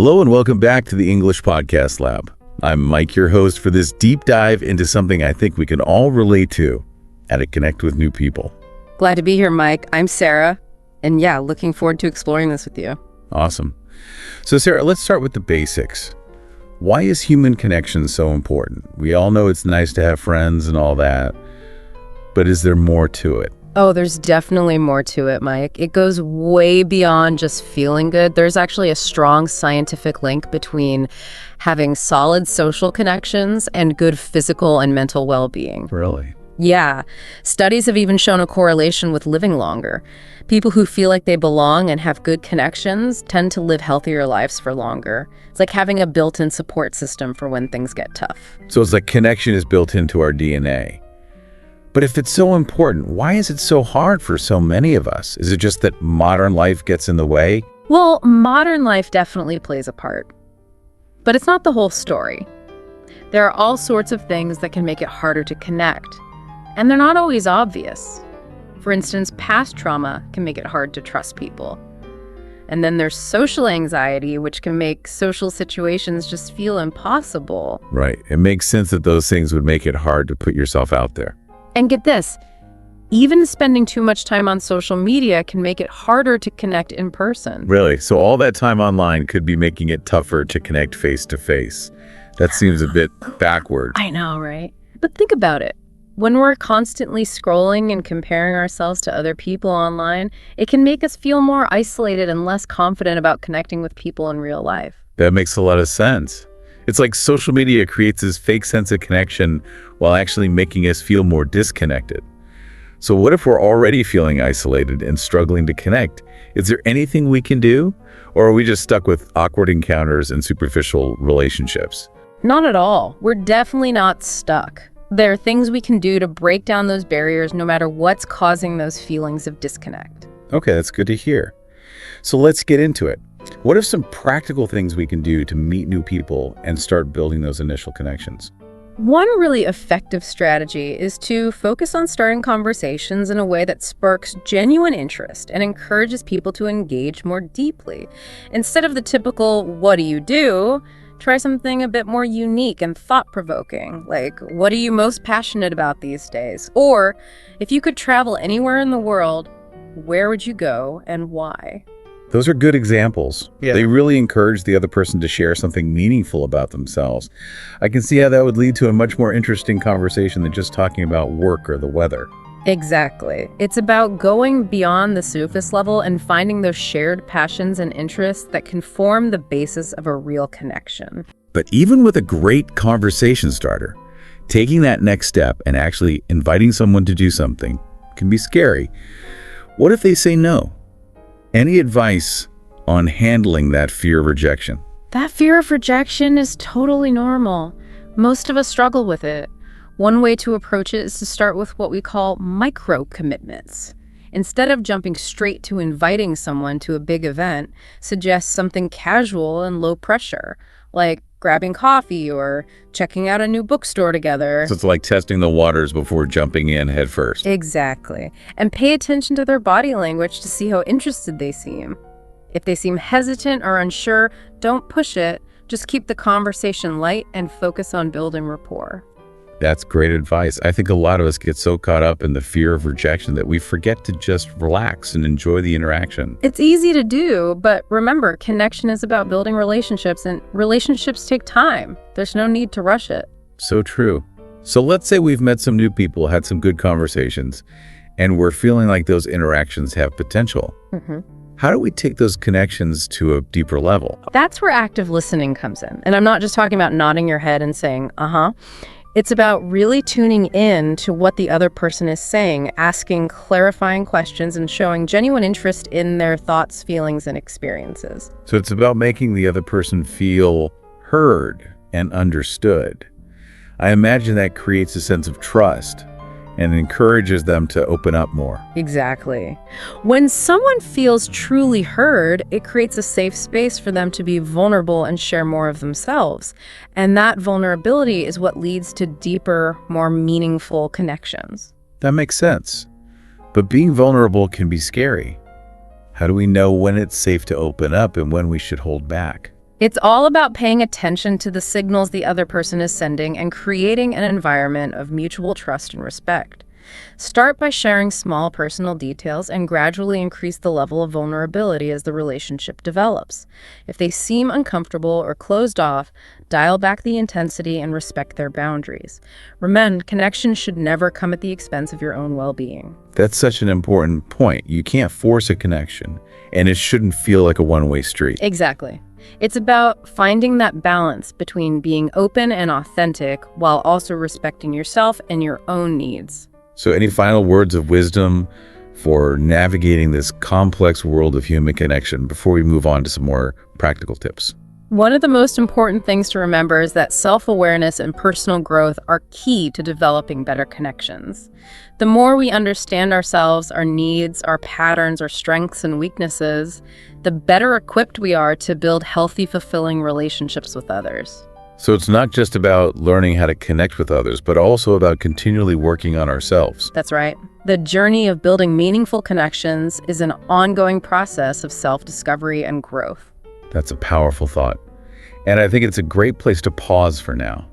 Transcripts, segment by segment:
Hello and welcome back to the English Podcast Lab. I'm Mike, your host for this deep dive into something I think we can all relate to, how to connect with new people. Glad to be here, Mike. I'm Sarah, and looking forward to exploring this with you. Awesome. So Sarah, let's start with the basics. Why is human connection so important? We all know it's nice to have friends and all that, but is there more to it? Oh, there's definitely more to it, Mike. It goes way beyond just feeling good. There's actually a strong scientific link between having solid social connections and good physical and mental well-being. Really? Yeah. Studies have even shown a correlation with living longer. People who feel like they belong and have good connections tend to live healthier lives for longer. It's like having a built-in support system for when things get tough. So it's like connection is built into our DNA. But if it's so important, why is it so hard for so many of us? Is it just that modern life gets in the way? Well, modern life definitely plays a part. But it's not the whole story. There are all sorts of things that can make it harder to connect. And they're not always obvious. For instance, past trauma can make it hard to trust people. And then there's social anxiety, which can make social situations just feel impossible. Right. It makes sense that those things would make it hard to put yourself out there. And get this, even spending too much time on social media can make it harder to connect in person. Really? So all that time online could be making it tougher to connect face to face. That seems a bit backward. I know, right? But think about it. When we're constantly scrolling and comparing ourselves to other people online, it can make us feel more isolated and less confident about connecting with people in real life. That makes a lot of sense. It's like social media creates this fake sense of connection while actually making us feel more disconnected. So what if we're already feeling isolated and struggling to connect? Is there anything we can do? Or are we just stuck with awkward encounters and superficial relationships? Not at all. We're definitely not stuck. There are things we can do to break down those barriers no matter what's causing those feelings of disconnect. Okay, that's good to hear. So let's get into it. What are some practical things we can do to meet new people and start building those initial connections? One really effective strategy is to focus on starting conversations in a way that sparks genuine interest and encourages people to engage more deeply. Instead of the typical, "what do you do?" try something a bit more unique and thought-provoking, like, "what are you most passionate about these days?" Or, "if you could travel anywhere in the world, where would you go and why?" Those are good examples. Yeah. They really encourage the other person to share something meaningful about themselves. I can see how that would lead to a much more interesting conversation than just talking about work or the weather. Exactly. It's about going beyond the surface level and finding those shared passions and interests that can form the basis of a real connection. But even with a great conversation starter, taking that next step and actually inviting someone to do something can be scary. What if they say no? Any advice on handling that fear of rejection? That fear of rejection is totally normal. Most of us struggle with it. One way to approach it is to start with what we call micro commitments. Instead of jumping straight to inviting someone to a big event, suggest something casual and low pressure, like grabbing coffee or checking out a new bookstore together. So it's like testing the waters before jumping in head first. Exactly. And pay attention to their body language to see how interested they seem. If they seem hesitant or unsure, don't push it. Just keep the conversation light and focus on building rapport. That's great advice. I think a lot of us get so caught up in the fear of rejection that we forget to just relax and enjoy the interaction. It's easy to do, but remember, connection is about building relationships, and relationships take time. There's no need to rush it. So true. So let's say we've met some new people, had some good conversations, and we're feeling like those interactions have potential. How do we take those connections to a deeper level? That's where active listening comes in. And I'm not just talking about nodding your head and saying, uh-huh. It's about really tuning in to what the other person is saying, asking clarifying questions, and showing genuine interest in their thoughts, feelings, and experiences. So it's about making the other person feel heard and understood. I imagine that creates a sense of trust and encourages them to open up more. Exactly. When someone feels truly heard, it creates a safe space for them to be vulnerable and share more of themselves. And that vulnerability is what leads to deeper, more meaningful connections. That makes sense. But being vulnerable can be scary. How do we know when it's safe to open up and when we should hold back? It's all about paying attention to the signals the other person is sending and creating an environment of mutual trust and respect. Start by sharing small personal details and gradually increase the level of vulnerability as the relationship develops. If they seem uncomfortable or closed off, dial back the intensity and respect their boundaries. Remember, connection should never come at the expense of your own well-being. That's such an important point. You can't force a connection, and it shouldn't feel like a one-way street. Exactly. It's about finding that balance between being open and authentic while also respecting yourself and your own needs. So any final words of wisdom for navigating this complex world of human connection before we move on to some more practical tips? One of the most important things to remember is that self-awareness and personal growth are key to developing better connections. The more we understand ourselves, our needs, our patterns, our strengths and weaknesses, the better equipped we are to build healthy, fulfilling relationships with others. So it's not just about learning how to connect with others, but also about continually working on ourselves. That's right. The journey of building meaningful connections is an ongoing process of self-discovery and growth. That's a powerful thought. And I think it's a great place to pause for now.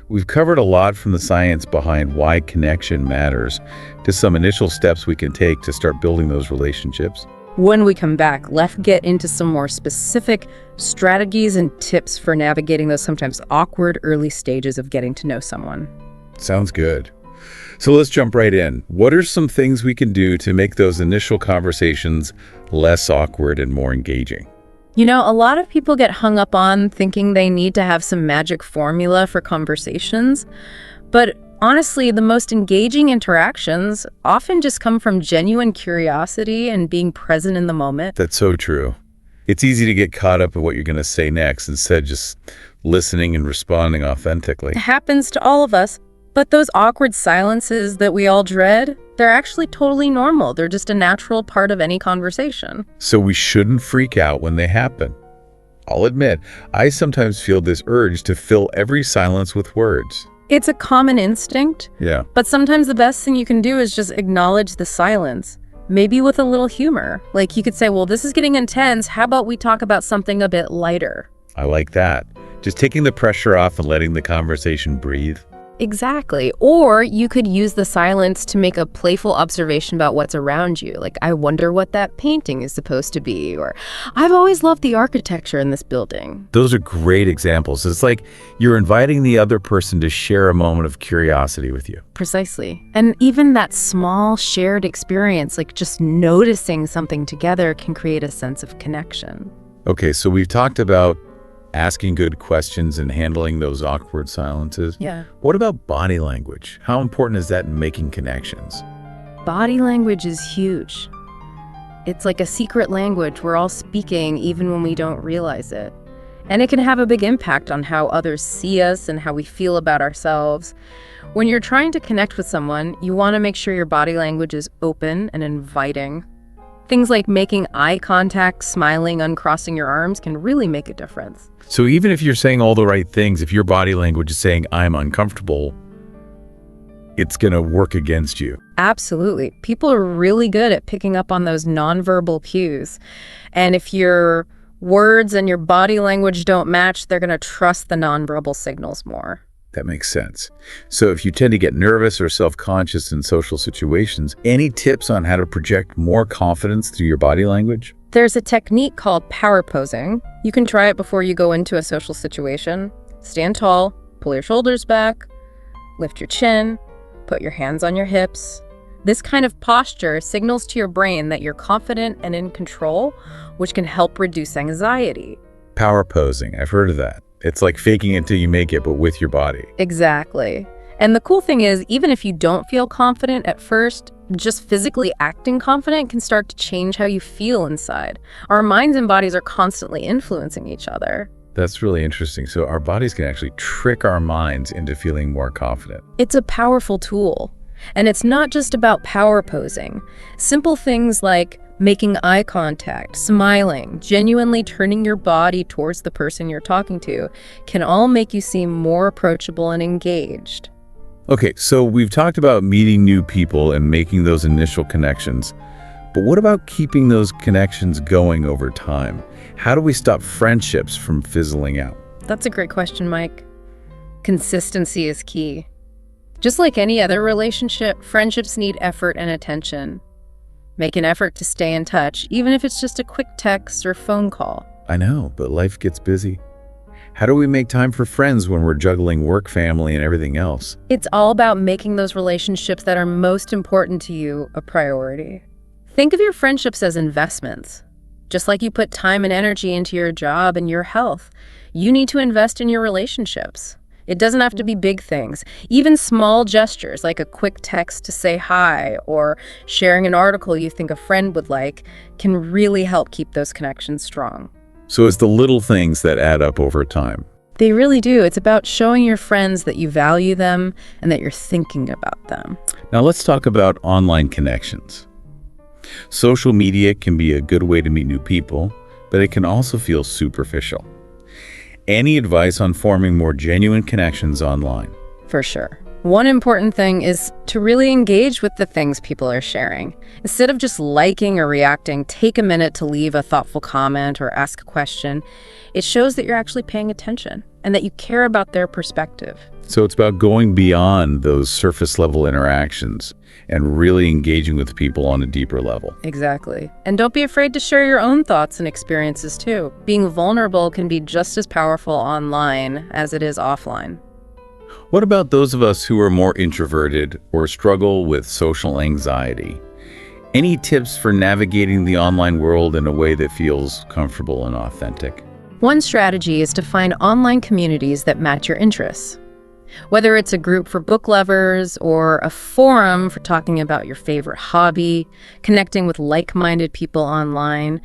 We've covered a lot, from the science behind why connection matters to some initial steps we can take to start building those relationships. When we come back, let's get into some more specific strategies and tips for navigating those sometimes awkward early stages of getting to know someone. Sounds good. So let's jump right in. What are some things we can do to make those initial conversations less awkward and more engaging? You know, a lot of people get hung up on thinking they need to have some magic formula for conversations, but honestly, the most engaging interactions often just come from genuine curiosity and being present in the moment. That's so true. It's easy to get caught up in what you're going to say next instead of just listening and responding authentically. It happens to all of us, but those awkward silences that we all dread, they're actually totally normal. They're just a natural part of any conversation. So we shouldn't freak out when they happen. I'll admit, I sometimes feel this urge to fill every silence with words. It's a common instinct, Yeah. but sometimes the best thing you can do is just acknowledge the silence, maybe with a little humor. Like you could say, well, this is getting intense. How about we talk about something a bit lighter? I like that. Just taking the pressure off and letting the conversation breathe. Exactly. Or you could use the silence to make a playful observation about what's around you. Like, I wonder what that painting is supposed to be, or I've always loved the architecture in this building. Those are great examples. It's like you're inviting the other person to share a moment of curiosity with you. Precisely. And even that small shared experience, like just noticing something together, can create a sense of connection. Okay, so we've talked about asking good questions and handling those awkward silences. Yeah. What about body language? How important is that in making connections? Body language is huge. It's like a secret language we're all speaking even when we don't realize it. And it can have a big impact on how others see us and how we feel about ourselves. When you're trying to connect with someone, you want to make sure your body language is open and inviting. Things like making eye contact, smiling, uncrossing your arms can really make a difference. So even if you're saying all the right things, if your body language is saying, I'm uncomfortable, it's going to work against you. Absolutely. People are really good at picking up on those nonverbal cues. And if your words and your body language don't match, they're going to trust the nonverbal signals more. That makes sense. So if you tend to get nervous or self-conscious in social situations, any tips on how to project more confidence through your body language? There's a technique called power posing. You can try it before you go into a social situation. Stand tall, pull your shoulders back, lift your chin, put your hands on your hips. This kind of posture signals to your brain that you're confident and in control, which can help reduce anxiety. Power posing, I've heard of that. It's like faking it until you make it, but with your body. Exactly. And the cool thing is, even if you don't feel confident at first, just physically acting confident can start to change how you feel inside. Our minds and bodies are constantly influencing each other. That's really interesting. So our bodies can actually trick our minds into feeling more confident. It's a powerful tool. And it's not just about power posing. Simple things like making eye contact, smiling, genuinely turning your body towards the person you're talking to can all make you seem more approachable and engaged. Okay, so we've talked about meeting new people and making those initial connections. But what about keeping those connections going over time? How do we stop friendships from fizzling out? That's a great question, Mike. Consistency is key. Just like any other relationship, friendships need effort and attention. Make an effort to stay in touch, even if it's just a quick text or phone call. I know, but life gets busy. How do we make time for friends when we're juggling work, family, and everything else? It's all about making those relationships that are most important to you a priority. Think of your friendships as investments. Just like you put time and energy into your job and your health, you need to invest in your relationships. It doesn't have to be big things. Even small gestures like a quick text to say hi or sharing an article you think a friend would like can really help keep those connections strong. So it's the little things that add up over time. They really do. It's about showing your friends that you value them and that you're thinking about them. Now let's talk about online connections. Social media can be a good way to meet new people, but it can also feel superficial. Any advice on forming more genuine connections online? For sure. One important thing is to really engage with the things people are sharing. Instead of just liking or reacting, take a minute to leave a thoughtful comment or ask a question. It shows that you're actually paying attention and that you care about their perspective. So it's about going beyond those surface level interactions and really engaging with people on a deeper level. Exactly. And don't be afraid to share your own thoughts and experiences too. Being vulnerable can be just as powerful online as it is offline. What about those of us who are more introverted or struggle with social anxiety? Any tips for navigating the online world in a way that feels comfortable and authentic? One strategy is to find online communities that match your interests. Whether it's a group for book lovers or a forum for talking about your favorite hobby, connecting with like-minded people online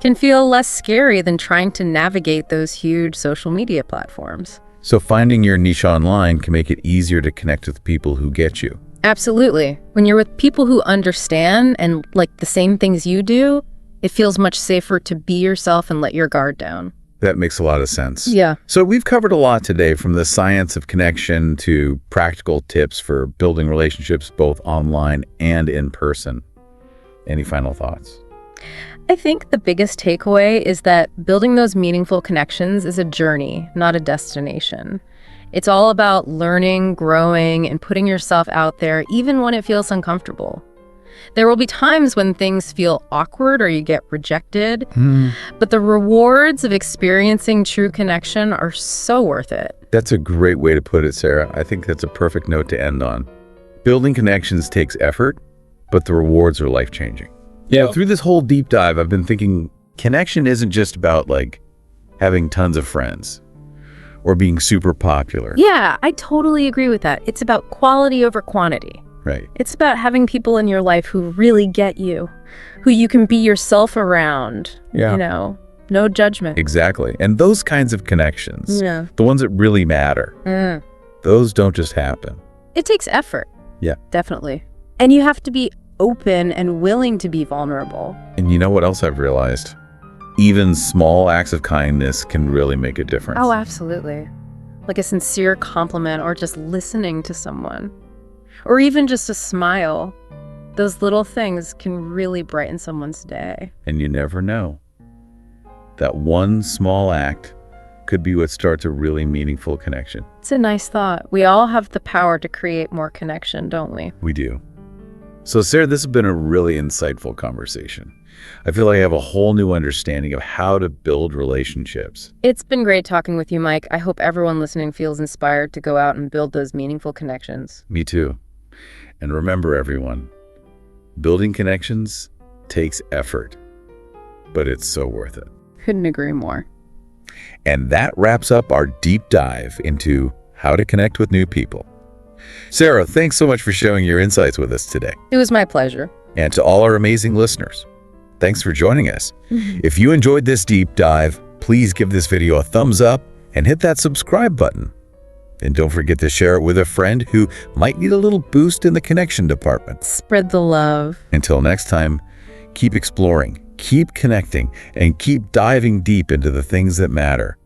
can feel less scary than trying to navigate those huge social media platforms. So finding your niche online can make it easier to connect with people who get you. Absolutely. When you're with people who understand and like the same things you do, it feels much safer to be yourself and let your guard down. That makes a lot of sense. Yeah. So we've covered a lot today, from the science of connection to practical tips for building relationships both online and in person. Any final thoughts? I think the biggest takeaway is that building those meaningful connections is a journey, not a destination. It's all about learning, growing, and putting yourself out there even when it feels uncomfortable. There will be times when things feel awkward or you get rejected, but the rewards of experiencing true connection are so worth it. That's a great way to put it, Sarah. I think that's a perfect note to end on. Building connections takes effort, but the rewards are life-changing. Yeah, through this whole deep dive, I've been thinking connection isn't just about like having tons of friends or being super popular. Yeah, I totally agree with that. It's about quality over quantity. Right. It's about having people in your life who really get you, who you can be yourself around. Yeah. You know, no judgment. Exactly. And those kinds of connections, Yeah. the ones that really matter, those don't just happen. It takes effort. Yeah. Definitely. And you have to be open and willing to be vulnerable. And you know what else I've realized? Even small acts of kindness can really make a difference. Oh, absolutely. Like a sincere compliment or just listening to someone. Or even just a smile. Those little things can really brighten someone's day. And you never know. That one small act could be what starts a really meaningful connection. It's a nice thought. We all have the power to create more connection, don't we? We do. So, Sarah, this has been a really insightful conversation. I feel like I have a whole new understanding of how to build relationships. It's been great talking with you, Mike. I hope everyone listening feels inspired to go out and build those meaningful connections. Me too. And remember, everyone, building connections takes effort, but it's so worth it. Couldn't agree more. And that wraps up our deep dive into how to connect with new people. Sarah, thanks so much for sharing your insights with us today. It was my pleasure. And to all our amazing listeners, thanks for joining us. If you enjoyed this deep dive, please give this video a thumbs up and hit that subscribe button. And don't forget to share it with a friend who might need a little boost in the connection department. Spread the love. Until next time, keep exploring, keep connecting, and keep diving deep into the things that matter.